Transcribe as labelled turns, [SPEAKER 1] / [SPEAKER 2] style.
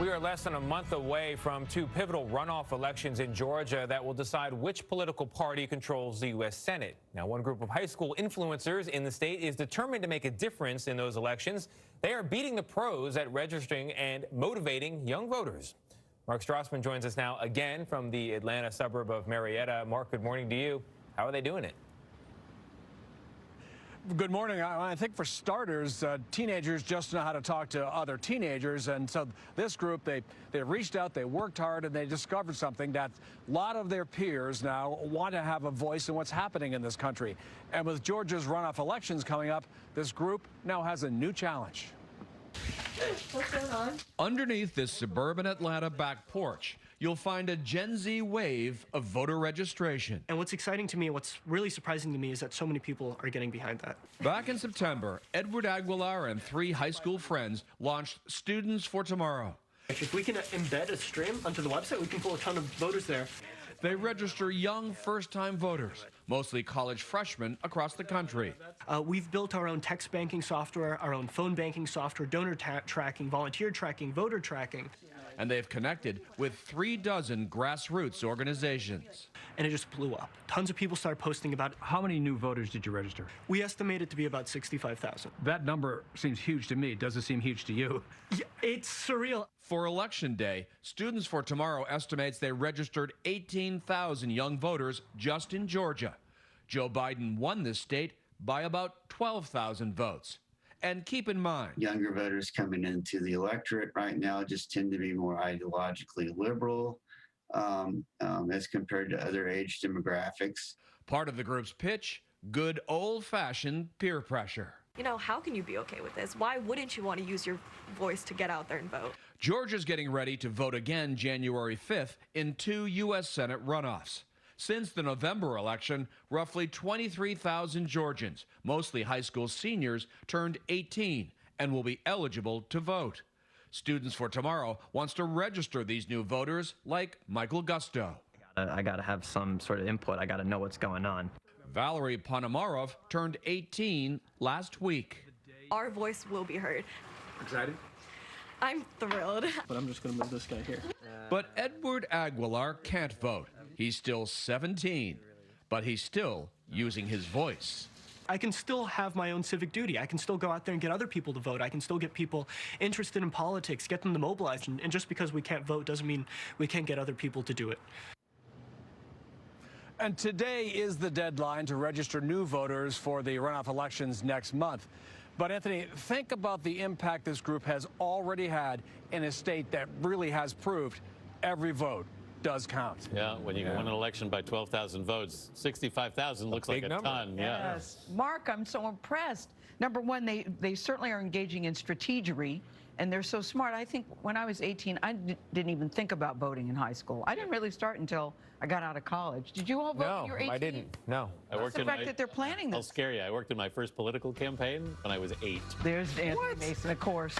[SPEAKER 1] We are less than a month away from two pivotal runoff elections in Georgia that will decide which political party controls the U.S. Senate. Now, one group of high school influencers in the state is determined to make a difference in those elections. They are beating the pros at registering and motivating young voters. Mark Strassmann joins us now again from the Atlanta suburb of Marietta. Mark, good morning to you. How are they doing it?
[SPEAKER 2] Good morning. I think for starters, teenagers just know how to talk to other teenagers. And so this group, they reached out, they worked hard, and they discovered something that a lot of their peers now want to have a voice in what's happening in this country. And with Georgia's runoff elections coming up, this group now has a new challenge.
[SPEAKER 3] What's going on?
[SPEAKER 4] Underneath this suburban Atlanta back porch, you'll find a Gen Z wave of voter registration.
[SPEAKER 3] And what's exciting to me, what's really surprising to me, is that so many people are getting behind that.
[SPEAKER 4] Back in September, Edward Aguilar and 3 high school friends launched Students for Tomorrow.
[SPEAKER 3] If we can embed a stream onto the website, we can pull a ton of voters there.
[SPEAKER 4] They register young first-time voters, mostly college freshmen across the country.
[SPEAKER 3] We've built our own text banking software, our own phone banking software, donor tracking, volunteer tracking, voter tracking.
[SPEAKER 4] And they've connected with 36 grassroots organizations.
[SPEAKER 3] And it just blew up. Tons of people started posting about it.
[SPEAKER 2] How many new voters did you register?
[SPEAKER 3] We estimate it to be about 65,000.
[SPEAKER 2] That number seems huge to me. Does it seem huge to you?
[SPEAKER 3] Yeah, it's surreal.
[SPEAKER 4] For Election Day, Students for Tomorrow estimates they registered 18,000 young voters just in Georgia. Joe Biden won this state by about 12,000 votes. And keep in mind,
[SPEAKER 5] younger voters coming into the electorate right now just tend to be more ideologically liberal as compared to other age demographics.
[SPEAKER 4] Part of the group's pitch, good old-fashioned peer pressure.
[SPEAKER 6] You know, how can you be okay with this? Why wouldn't you want to use your voice to get out there and vote?
[SPEAKER 4] Georgia's getting ready to vote again January 5th in 2 U.S. Senate runoffs. Since the November election, roughly 23,000 Georgians, mostly high school seniors, turned 18 and will be eligible to vote. Students for Tomorrow wants to register these new voters like Michael Gusto.
[SPEAKER 7] I got to have some sort of input. I got to know what's going on.
[SPEAKER 4] Valerie Ponomarov turned 18 last week.
[SPEAKER 6] Our voice will be heard.
[SPEAKER 2] Excited?
[SPEAKER 6] I'm thrilled.
[SPEAKER 3] But I'm just going to move this guy here.
[SPEAKER 4] But Edward Aguilar can't vote. He's still 17, but he's still using his voice.
[SPEAKER 3] I can still have my own civic duty. I can still go out there and get other people to vote. I can still get people interested in politics, get them to mobilize. And just because we can't vote doesn't mean we can't get other people to do it.
[SPEAKER 2] And today is the deadline to register new voters for the runoff elections next month. But Anthony, think about the impact this group has already had in a state that really has proved every vote does count.
[SPEAKER 8] Yeah, when you win an election by 12,000 votes, 65,000 looks like a ton.
[SPEAKER 9] Yes. Mark, I'm so impressed. Number one, they certainly are engaging in strategery, and they're so smart. I think when I was 18, I didn't even think about voting in high school. I didn't really start until I got out of college. Did you all vote when you were 18?
[SPEAKER 1] No, I didn't. No.
[SPEAKER 8] I worked
[SPEAKER 9] the fact that they're planning this.
[SPEAKER 8] I'll scare you. I worked in my first political campaign when I was 8.
[SPEAKER 9] There's Anthony Mason, of course.